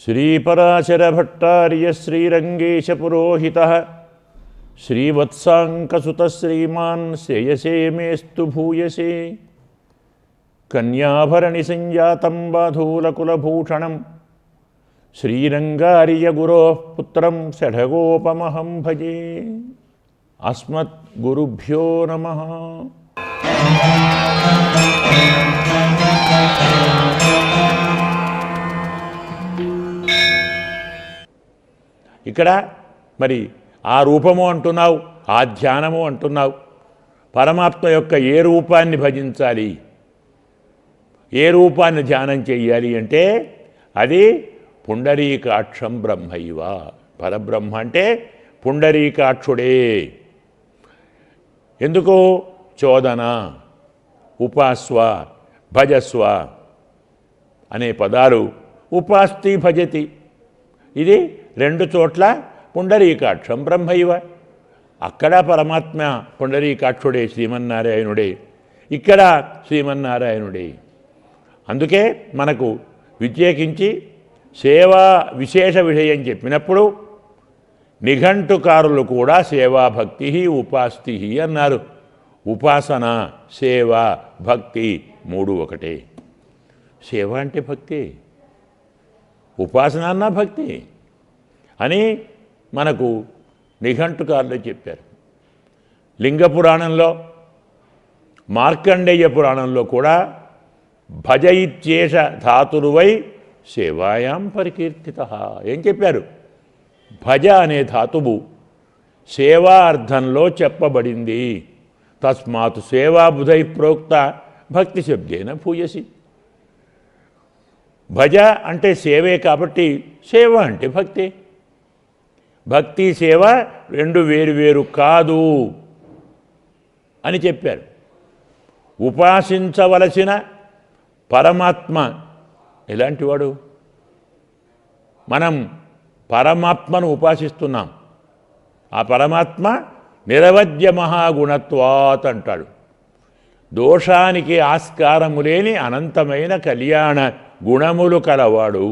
శ్రీపరాశరభట్టార్య శ్రీరంగేశపురోహితః శ్రీవత్సాంకసుతః శ్రీమాన్ శ్రేయసే మేస్తు భూయసే కన్యాభరణి సంజాతం బాధూలకులభూషణం శ్రీరంగార్యగురోః పుత్రం షఢగోపమహం భజే. అస్మద్గురుభ్యో నమః. ఇక్కడ మరి ఆ రూపము అంటున్నావు, ఆ ధ్యానము అంటున్నావు. పరమాత్మ యొక్క ఏ రూపాన్ని భజించాలి, ఏ రూపాన్ని ధ్యానం చెయ్యాలి అంటే అది పుండరీకాక్షం బ్రహ్మైవ. పరబ్రహ్మ అంటే పుండరీకాక్షుడే. ఎందుకు? చోదన, ఉపాస్వ, భజస్వ అనే పదాలు ఉపాస్తి భజతి, ఇది రెండు చోట్ల పుండరీకాక్షం బ్రహ్మైవ. అక్కడ పరమాత్మ పుండరీకాక్షుడే, శ్రీమన్నారాయణుడే. ఇక్కడ శ్రీమన్నారాయణుడే. అందుకే మనకు విద్యేకించి సేవా విశేష విషయం చెప్పినప్పుడు నిఘంటుకారులు కూడా సేవాభక్తి ఉపాస్తి అన్నారు. ఉపాసన, సేవ, భక్తి మూడు ఒకటే. సేవ అంటే భక్తి, ఉపాసన అన్న భక్తి అని మనకు నిఘంటుకారులు చెప్పారు. లింగ పురాణంలో, మార్కండేయ పురాణంలో కూడా భజ ఇత్యేష ధాతురువై సేవాయాం పరికీర్తితః ఏం చెప్పారు? భజ అనే ధాతువు సేవా అర్థంలో చెప్పబడింది. తస్మాత్ సేవాబుధై ప్రోక్త భక్తి శబ్దేన భూయసి. భజ అంటే సేవే కాబట్టి సేవ అంటే భక్తి. భక్తి సేవ రెండు వేరు వేరు కాదు అని చెప్పారు. ఉపాసించవలసిన పరమాత్మ ఎలాంటివాడు? మనం పరమాత్మను ఉపాసిస్తున్నాం. ఆ పరమాత్మ నిరవధ్య మహాగుణత్వాత్ అంటాడు. దోషానికి ఆస్కారము లేని అనంతమైన కళ్యాణ గుణములు కలవాడు.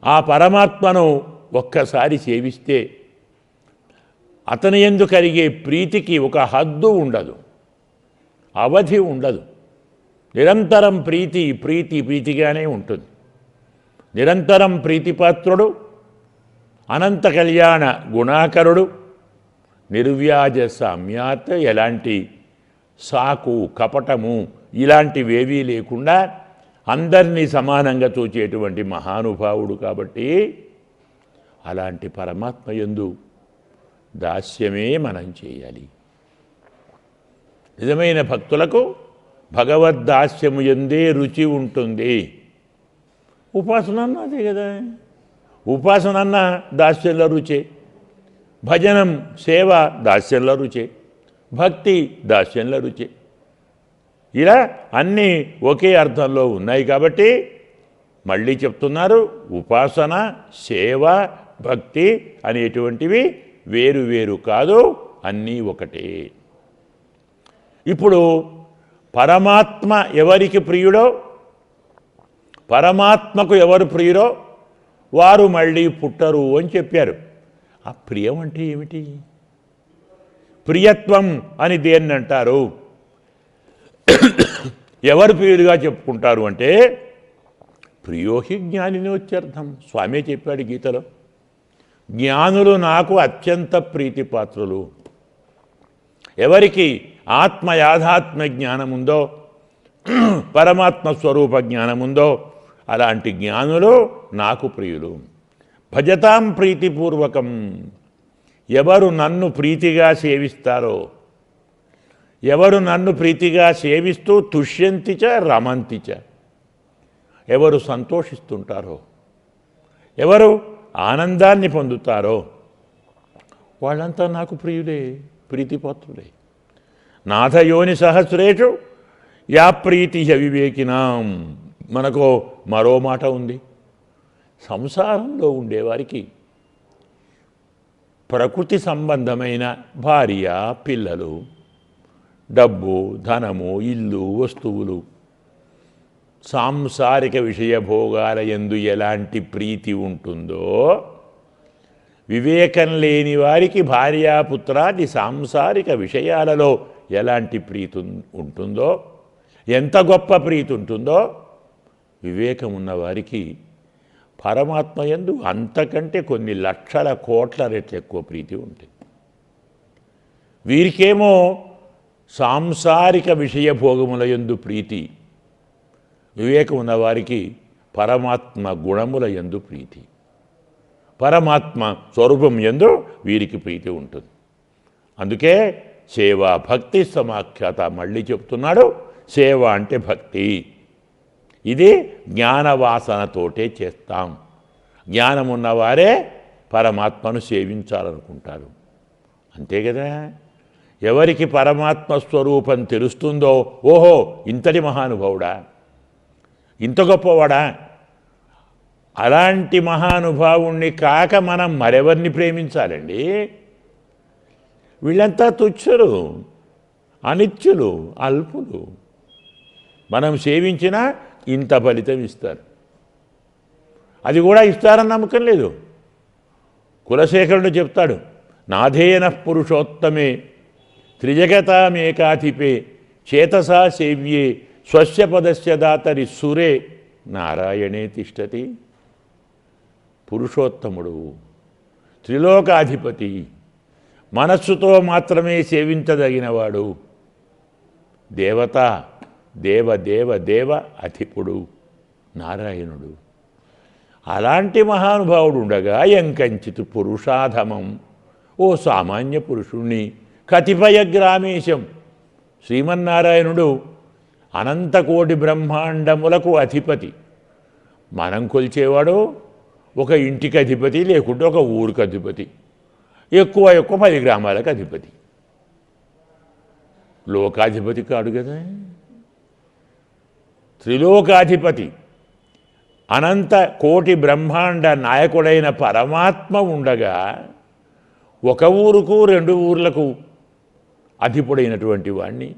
ఆ పరమాత్మను ఒక్కసారి సేవిస్తే అతని యందు కలిగే ప్రీతికి ఒక హద్దు ఉండదు, అవధి ఉండదు. నిరంతరం ప్రీతి ప్రీతి ప్రీతిగానే ఉంటుంది. నిరంతరం ప్రీతిపాత్రుడు, అనంత కళ్యాణ గుణాకరుడు, నిర్వ్యాజ సామ్యాత్, ఎలాంటి సాకు కపటము ఇలాంటివేవీ లేకుండా అందరినీ సమానంగా చూచేటువంటి మహానుభావుడు. కాబట్టి అలాంటి పరమాత్మ యందు దాస్యమే మనం చేయాలి. నిజమైన భక్తులకు భగవద్దాస్యము యందే రుచి ఉంటుంది. ఉపాసన అన్న అదే కదా. ఉపాసన అన్న దాస్యంలో రుచే, భజనం సేవ దాస్యంలో రుచే, భక్తి దాస్యంలో రుచే. ఇలా అన్నీ ఒకే అర్థంలో ఉన్నాయి. కాబట్టి మళ్ళీ చెప్తున్నారు, ఉపాసన, సేవ, భక్తి అనేటువంటివి వేరు వేరు కాదు, అన్నీ ఒకటే. ఇప్పుడు పరమాత్మ ఎవరికి ప్రియుడో, పరమాత్మకు ఎవరు ప్రియుడో వారు మళ్ళీ పుట్టరు అని చెప్పారు. ఆ ప్రియం అంటే ఏమిటి? ప్రియత్వం అని దేన్ని అంటారు? ఎవరు ప్రియుడిగా చెప్పుకుంటారు అంటే ప్రియోహి జ్ఞానిని వచ్చర్థం. స్వామి చెప్పాడు గీతలో, జ్ఞానులు నాకు అత్యంత ప్రీతిపాత్రులు. ఎవరికి ఆత్మ యాథాత్మ జ్ఞానం ఉందో, పరమాత్మ స్వరూప జ్ఞానం ఉందో అలాంటి జ్ఞానులు నాకు ప్రియులు. భజతాం ప్రీతిపూర్వకం. ఎవరు నన్ను ప్రీతిగా సేవిస్తారో, ఎవరు నన్ను ప్రీతిగా సేవిస్తూ తుష్యంతిచ రమంతిచ, ఎవరు సంతోషిస్తుంటారో, ఎవరు ఆనందాన్ని పొందుతారో వాళ్ళంతా నాకు ప్రియులే, ప్రీతిపాత్రులే. నాథయోని సహస్రేషు యా ప్రీతి వివేకినాం. మనకు మరో మాట ఉంది. సంసారంలో ఉండేవారికి ప్రకృతి సంబంధమైన భార్య, పిల్లలు, డబ్బు, ధనము, ఇల్లు, వస్తువులు సాంసారిక విషయభోగాల యందు ఎలాంటి ప్రీతి ఉంటుందో, వివేకం లేని వారికి భార్యాపుత్రాది సాంసారిక విషయాలలో ఎలాంటి ప్రీతి ఉంటుందో, ఎంత గొప్ప ప్రీతి ఉంటుందో, వివేకం ఉన్నవారికి పరమాత్మ యందు అంతకంటే కొన్ని లక్షల కోట్ల రెట్లు ఎక్కువ ప్రీతి ఉంటుంది. వీరికేమో సాంసారిక విషయభోగముల యందు ప్రీతి, వివేకం ఉన్నవారికి పరమాత్మ గుణముల యందు ప్రీతి, పరమాత్మ స్వరూపం యందు వీరికి ప్రీతి ఉంటుంది. అందుకే సేవా భక్తి సమాఖ్యాత మళ్ళీ చెప్తున్నాడు. సేవ అంటే భక్తి. ఇది జ్ఞానవాసనతోటే చేస్తాం. జ్ఞానం ఉన్నవారే పరమాత్మను సేవించాలనుకుంటారు. అంతే కదా. ఎవరికి పరమాత్మ స్వరూపం తెలుస్తుందో, ఓహో ఇంతటి మహానుభావుడా, ఇంత గొప్పవాడా, అలాంటి మహానుభావుణ్ణి కాక మనం మరెవరిని ప్రేమించాలండి? వీళ్ళంతా తుచ్చులు, అనిత్యులు, అల్పులు. మనం సేవించినా ఇంత ఫలితం ఇస్తారు. అది కూడా ఇస్తారని నమ్మకం లేదు. కులశేఖరుడు చెప్తాడు, నాధేయన పురుషోత్తమే త్రిజగతామేకాధిపే చేతసా సేవ్యే స్వస్య పదస్య దాతరి సురే నారాయణే తిష్టతి. పురుషోత్తముడు, త్రిలోకాధిపతి, మనస్సుతో మాత్రమే సేవించదగినవాడు, దేవత, దేవ దేవ దేవ అధిపుడు నారాయణుడు. అలాంటి మహానుభావుడు ఉండగా ఎంకంచిత్ పురుషాధమం, ఓ సామాన్య పురుషుణ్ణి కతిపయ గ్రామేశం. శ్రీమన్నారాయణుడు అనంతకోటి బ్రహ్మాండములకు అధిపతి. మనం కొలిచేవాడు ఒక ఇంటికి అధిపతి, లేకుంటే ఒక ఊరికి అధిపతి, ఎక్కువ 10 గ్రామాలకు అధిపతి. లోకాధిపతి కాడు కదా. త్రిలోకాధిపతి, అనంత కోటి బ్రహ్మాండ నాయకుడైన పరమాత్మ ఉండగా ఒక ఊరుకు 2 ఊర్లకు అధిపుడైనటువంటి వాణ్ణి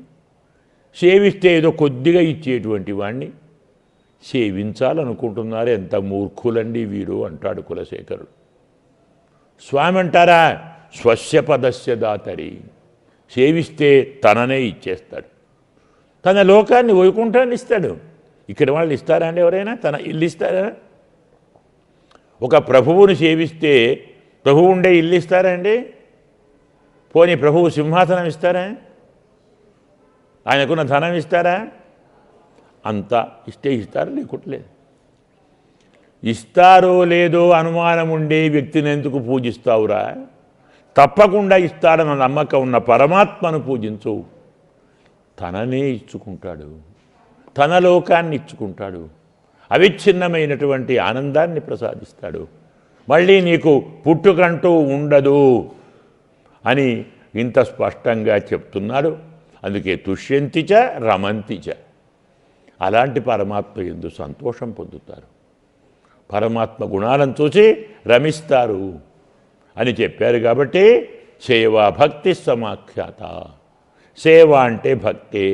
సేవిస్తే ఏదో కొద్దిగా ఇచ్చేటువంటి వాణ్ణి సేవించాలనుకుంటున్నారు. ఎంత మూర్ఖులండి వీరు అంటాడు కులశేఖరుడు. స్వామి అంటారా, స్వస్య పదస్య దాతరి, సేవిస్తే తననే ఇచ్చేస్తాడు. తన లోకాన్ని వైకుంఠాన్ని ఇస్తాడు. ఇక్కడ వాళ్ళు ఇస్తారా అండి? ఎవరైనా తన ఇల్లు ఇస్తారా? ఒక ప్రభువుని సేవిస్తే ప్రభువు ఉండే ఇల్లు ఇస్తారా అండి? పోనీ ప్రభువు సింహాసనం ఇస్తారా? ఆయనకున్న ధనం ఇస్తారా? అంతా ఇస్తే ఇస్తారు, లేకుంటలేదు. ఇస్తారో లేదో అనుమానం ఉండే వ్యక్తిని ఎందుకు పూజిస్తావురా? తప్పకుండా ఇస్తాడన్న నమ్మకం ఉన్న పరమాత్మను పూజించు. తననే ఇచ్చుకుంటాడు, తన లోకాన్ని ఇచ్చుకుంటాడు, అవిచ్ఛిన్నమైనటువంటి ఆనందాన్ని ప్రసాదిస్తాడు. మళ్ళీ నీకు పుట్టుకంటూ ఉండదు అని ఇంత స్పష్టంగా చెప్తున్నాడు. అందుకే తుష్యంతిచ రమంతిచ, అలాంటి పరమాత్మ యందు సంతోషం పొందుతారు, పరమాత్మ గుణాలను చూసి రమిస్తారు అని చెప్పారు. కాబట్టి సేవా భక్తి సమాఖ్యాత. సేవ అంటే భక్తే.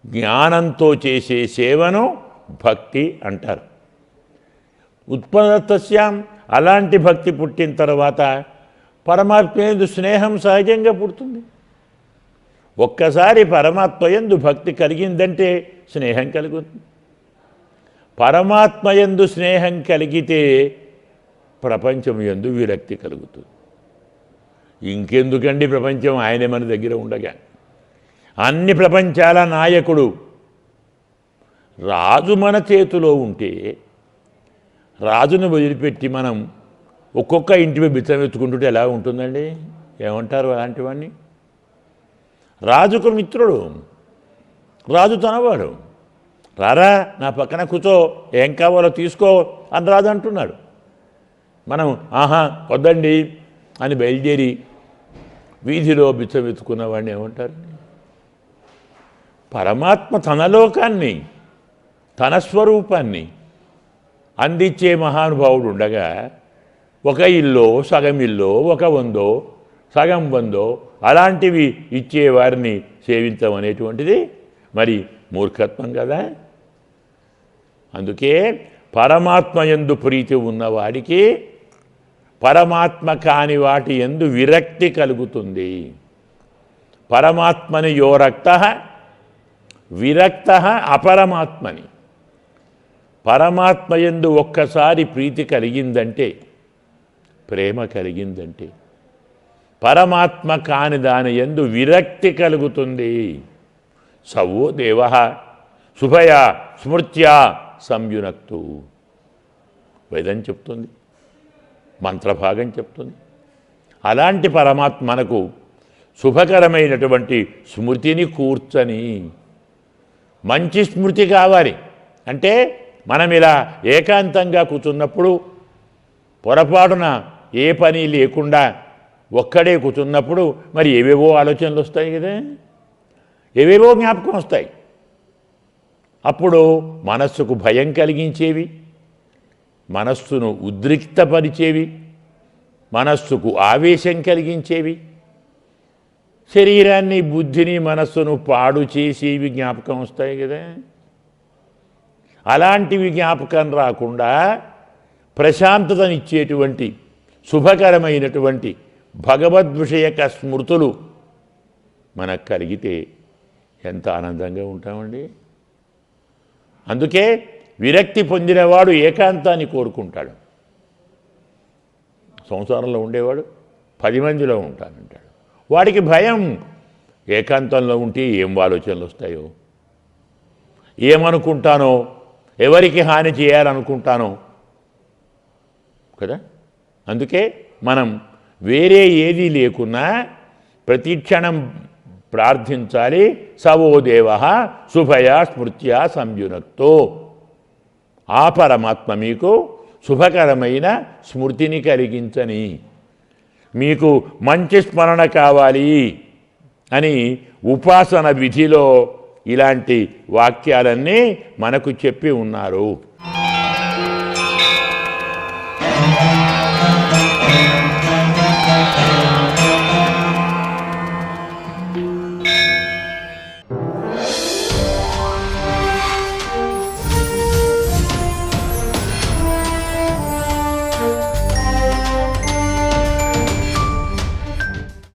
జ్ఞానంతో చేసే సేవను భక్తి అంటారు. ఉత్పన్నతస్యాం, అలాంటి భక్తి పుట్టిన తర్వాత పరమాత్మ యందు స్నేహం సహజంగా పుడుతుంది. ఒక్కసారి పరమాత్మ యందు భక్తి కలిగిందంటే స్నేహం కలుగుతుంది. పరమాత్మ యందు స్నేహం కలిగితే ప్రపంచం యందు విరక్తి కలుగుతుంది. ఇంకెందుకండి ప్రపంచం, ఆయనే మన దగ్గర ఉండగా. అన్ని ప్రపంచాల నాయకుడు రాజు మన చేతిలో ఉంటే, రాజును వదిలిపెట్టి మనం ఒక్కొక్క ఇంటిపై బిచ్చం ఎత్తుకుంటుంటే ఎలా ఉంటుందండి? ఏమంటారు అలాంటివన్నీ? రాజుకు మిత్రుడు, రాజు తనవాడు. రారా నా పక్కన కూర్చో, ఏం కావాలో తీసుకో అని రాజు అంటున్నాడు. మనం ఆహా వద్దండి అని బయలుదేరి వీధిలో బిచ్చం ఎత్తుకున్నవాడిని ఏమంటారు? పరమాత్మ తన లోకాన్ని, తన స్వరూపాన్ని అందించే మహానుభావుడు ఉండగా ఒక ఇల్లో సగం ఇల్లో, ఒక వందో సగం వందో అలాంటివి ఇచ్చేవారిని సేవించడం అనేటువంటిది మరి మూర్ఖత్వం కదా. అందుకే పరమాత్మ యందు ప్రీతి ఉన్నవాడికి పరమాత్మ కాని వాటి యందు విరక్తి కలుగుతుంది. పరమాత్మని యో రక్త విరక్త అపరమాత్మని. పరమాత్మ యందు ఒక్కసారి ప్రీతి కలిగిందంటే, ప్రేమ కలిగిందంటే, పరమాత్మ కాని దాని యందు విరక్తి కలుగుతుంది. సవో దేవ శుభయా స్మృత్యా సంయునక్తు. వేదం చెప్తుంది, మంత్రభాగం చెప్తుంది. అలాంటి పరమాత్మ మనకు శుభకరమైనటువంటి స్మృతిని కూర్చని, మంచి స్మృతి కావాలి అంటే మనం ఇలా ఏకాంతంగా కూర్చున్నప్పుడు, పొరపాటున ఏ పని లేకుండా ఒక్కడే కూర్చున్నప్పుడు మరి ఏవేవో ఆలోచనలు వస్తాయి కదా, ఏవేవో జ్ఞాపకం వస్తాయి. అప్పుడు మనస్సుకు భయం కలిగించేవి, మనస్సును ఉద్రిక్తపరిచేవి, మనస్సుకు ఆవేశం కలిగించేవి, శరీరాన్ని బుద్ధిని మనస్సును పాడు చేసేవి జ్ఞాపకం వస్తాయి కదా. అలాంటివి జ్ఞాపకం రాకుండా ప్రశాంతతనిచ్చేటువంటి శుభకరమైనటువంటి భగవద్విషయక స్మృతులు మనకు కలిగితే ఎంత ఆనందంగా ఉంటామండి. అందుకే విరక్తి పొందినవాడు ఏకాంతాన్ని కోరుకుంటాడు. సంసారంలో ఉండేవాడు 10 మందిలో ఉంటానంటాడు. వాడికి భయం, ఏకాంతంలో ఉంటే ఏం ఆలోచనలు వస్తాయో, ఏమనుకుంటానో, ఎవరికి హాని చేయాలనుకుంటానో కదా. అందుకే మనం వేరే ఏది లేకున్నా ప్రతి క్షణం ప్రార్థించాలి. సవో దేవ శుభయా స్మృత్యా సంయునక్తో. ఆ పరమాత్మ మీకు శుభకరమైన స్మృతిని కలిగించని, మీకు మంచి స్మరణ కావాలి అని ఉపాసన విధిలో ఇలాంటి వాక్యాలన్నీ మనకు చెప్పి ఉన్నారు.